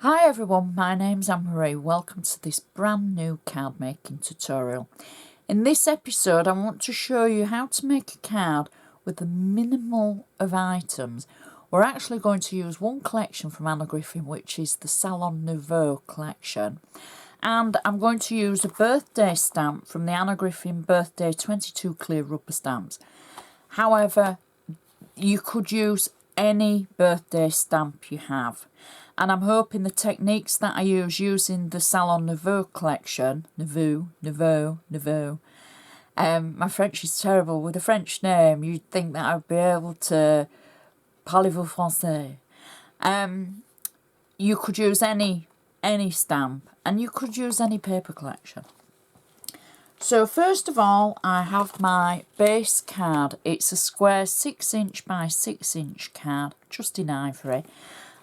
Hi everyone, my name's Anne-Marie. Welcome to this brand new card making tutorial. In this episode I want to show you how to make a card with a minimal of items. We're actually going to use one collection from Griffin, which is the Salon Nouveau collection. And I'm going to use a birthday stamp from the Griffin Birthday 22 clear rubber stamps. However, you could use any birthday stamp you have. And I'm hoping the techniques that I use using the Salon Nouveau collection, Nouveau, my French is terrible. With a French name, you'd think that I'd be able to parlez-vous français. You could use any stamp, and you could use any paper collection. So first of all, I have my base card. It's a square 6" by 6" card, just in ivory.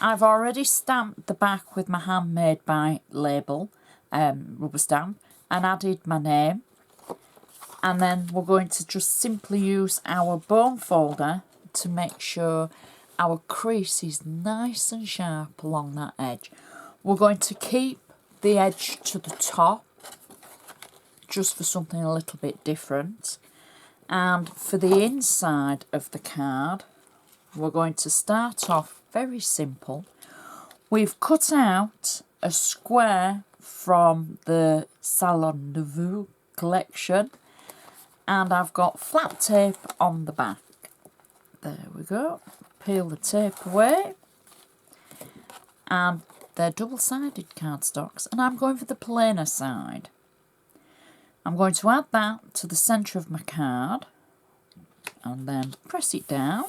I've already stamped the back with my handmade by label rubber stamp and added my name. And then we're going to just simply use our bone folder to make sure our crease is nice and sharp along that edge. We're going to keep the edge to the top, just for something a little bit different. And for the inside of the card, we're going to start off very simple. We've cut out a square from the Salon Nouveau collection, and I've got flat tape on the back. There we go. Peel the tape away, and they're double-sided cardstocks, and I'm going for the plainer side. I'm going to add that to the centre of my card and then press it down.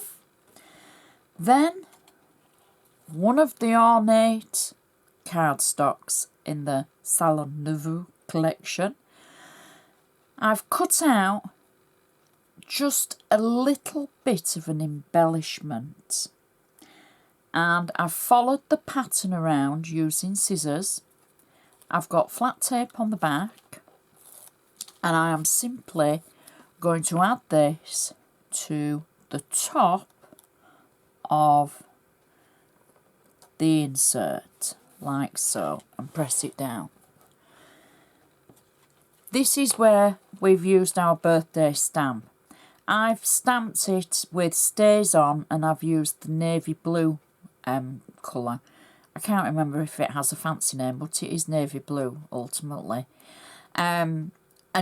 Then one of the ornate cardstocks in the Salon Nouveau collection, I've cut out just a little bit of an embellishment, and I've followed the pattern around using scissors. I've got flat tape on the back, and I am simply going to add this to the top of the insert, like so, and press it down. This is where we've used our birthday stamp. I've stamped it with stays on, and I've used the navy blue colour. I can't remember if it has a fancy name, but it is navy blue ultimately. And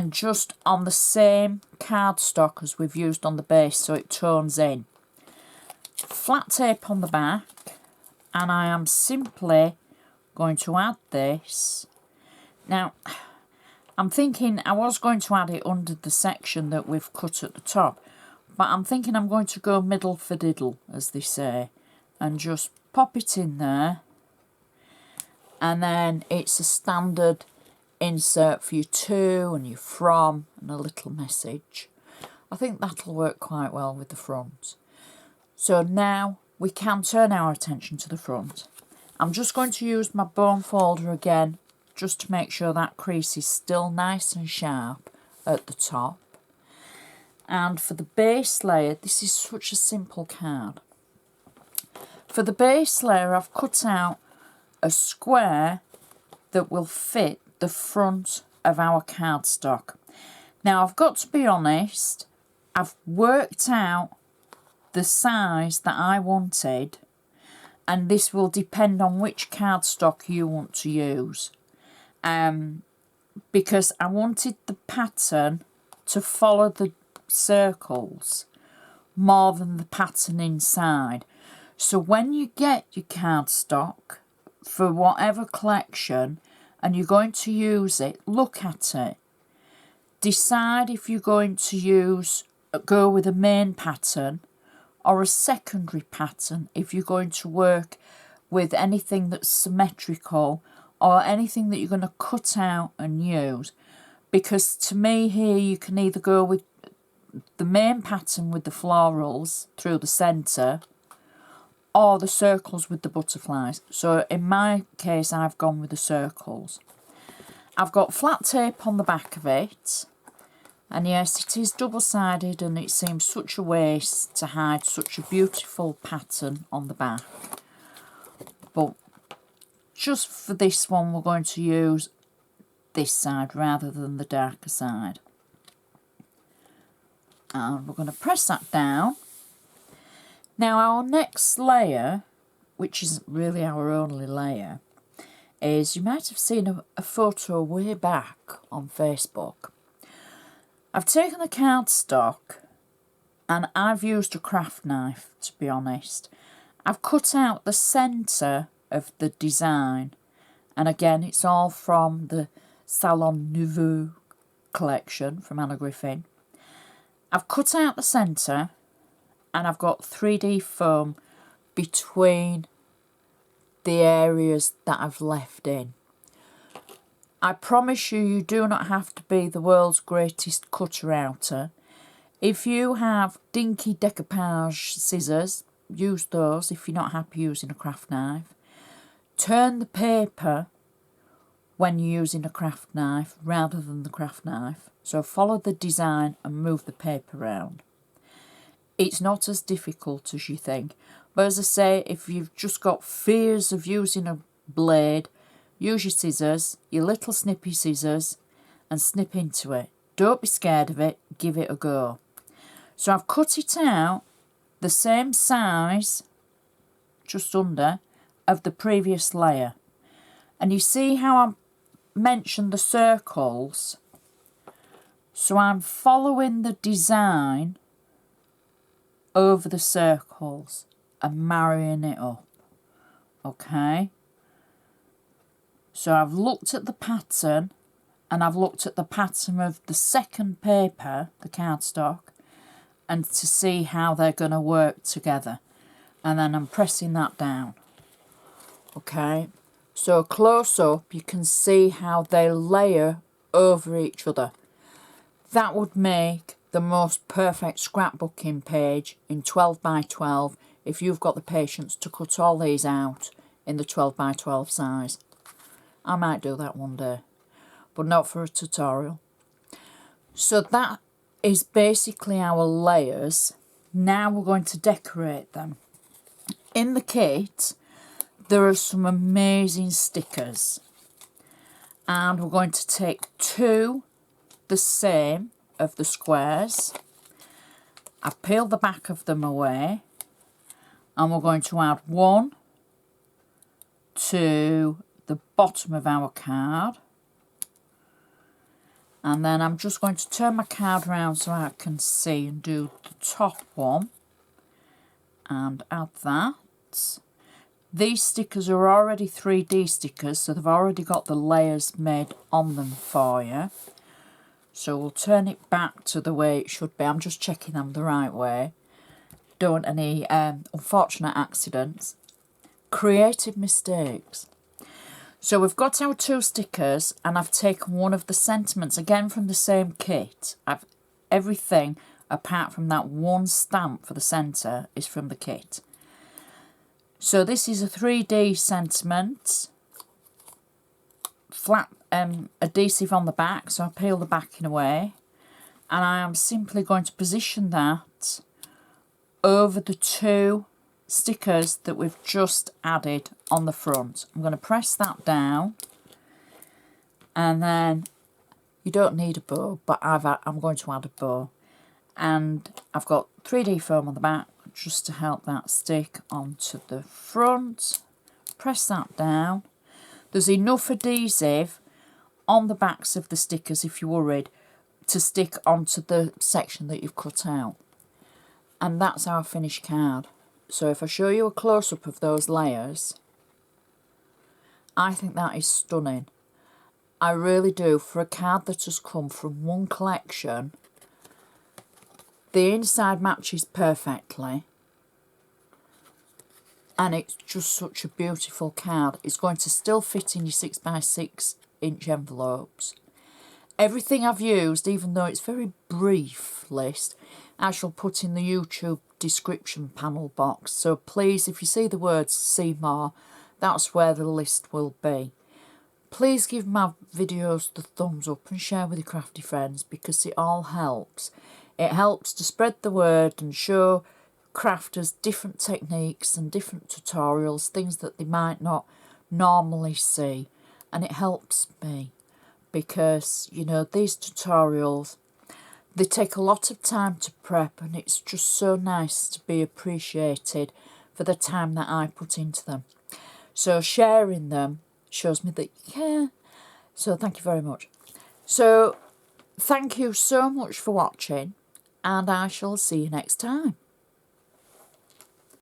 just on the same cardstock as we've used on the base, so it tones in. Flat tape on the back, and I am simply going to add this. Now, I'm thinking I was going to add it under the section that we've cut at the top, but I'm thinking I'm going to go middle for diddle, as they say, and just pop it in there. And then it's a standard insert for your to and your from and a little message. I think that'll work quite well with the front. So now we can turn our attention to the front. I'm just going to use my bone folder again, just to make sure that crease is still nice and sharp at the top. And for the base layer, this is such a simple card. For the base layer, I've cut out a square that will fit the front of our cardstock. Now, I've got to be honest, I've worked out the size that I wanted, and this will depend on which cardstock you want to use. Because I wanted the pattern to follow the circles more than the pattern inside. So when you get your cardstock for whatever collection and you're going to use it, look at it. Decide if you're going to go with a main pattern or a secondary pattern if you're going to work with anything that's symmetrical or anything that you're going to cut out and use. Because to me here, you can either go with the main pattern with the florals through the centre, or the circles with the butterflies. So in my case, I've gone with the circles. I've got flat tape on the back of it, and yes, it is double-sided, and it seems such a waste to hide such a beautiful pattern on the back. But just for this one, we're going to use this side rather than the darker side. And we're going to press that down. Now our next layer, which isn't really our only layer, is, you might have seen a photo way back on Facebook. I've taken the cardstock and I've used a craft knife, to be honest. I've cut out the centre of the design, and again it's all from the Salon Nouveau collection from Griffin. I've cut out the centre and I've got 3D foam between the areas that I've left in. I promise you, you do not have to be the world's greatest cutter-outer. If you have dinky decoupage scissors, use those if you're not happy using a craft knife. Turn the paper when you're using a craft knife rather than the craft knife. So follow the design and move the paper around. It's not as difficult as you think. But as I say, if you've just got fears of using a blade, use your scissors, your little snippy scissors, and snip into it. Don't be scared of it, give it a go. So I've cut it out the same size, just under, of the previous layer. And you see how I mentioned the circles? So I'm following the design over the circles and marrying it up. Okay? So I've looked at the pattern, and I've looked at the pattern of the second paper, the cardstock, and to see how they're going to work together. And then I'm pressing that down. Okay? So close up, you can see how they layer over each other. That would make the most perfect scrapbooking page in 12 by 12 if you've got the patience to cut all these out in the 12 by 12 size. I might do that one day, but not for a tutorial. So that is basically our layers. Now we're going to decorate them. In the kit, there are some amazing stickers, and we're going to take two the same of the squares. I've peeled the back of them away, and we're going to add one to the bottom of our card, and then I'm just going to turn my card around so I can see and do the top one and add that. These stickers are already 3D stickers, so they've already got the layers made on them for you. So we'll turn it back to the way it should be. I'm just checking them the right way. Don't want any unfortunate accidents. Creative mistakes. So we've got our two stickers, and I've taken one of the sentiments, again from the same kit. Everything apart from that one stamp for the centre is from the kit. So this is a 3D sentiment, flat adhesive on the back, so I peel the backing away, and I am simply going to position that over the two stickers that we've just added on the front. I'm going to press that down, and then you don't need a bow, but I'm going to add a bow, and I've got 3D foam on the back just to help that stick onto the front. Press that down. There's enough adhesive on the backs of the stickers, if you're worried, to stick onto the section that you've cut out. And that's our finished card. So if I show you a close-up of those layers, I think that is stunning. I really do. For a card that has come from one collection, the inside matches perfectly, and it's just such a beautiful card. It's going to still fit in your 6x6 inch envelopes. Everything I've used, even though it's very brief list, I shall put in the YouTube description panel box. So please, if you see the words "see more," that's where the list will be. Please give my videos the thumbs up and share with your crafty friends, because it all helps. It helps to spread the word and show crafters different techniques and different tutorials, things that they might not normally see, and it helps me because, you know, these tutorials, they take a lot of time to prep, and it's just so nice to be appreciated for the time that I put into them. So sharing them shows me that you care. So thank you very much. So thank you so much for watching, and I shall see you next time.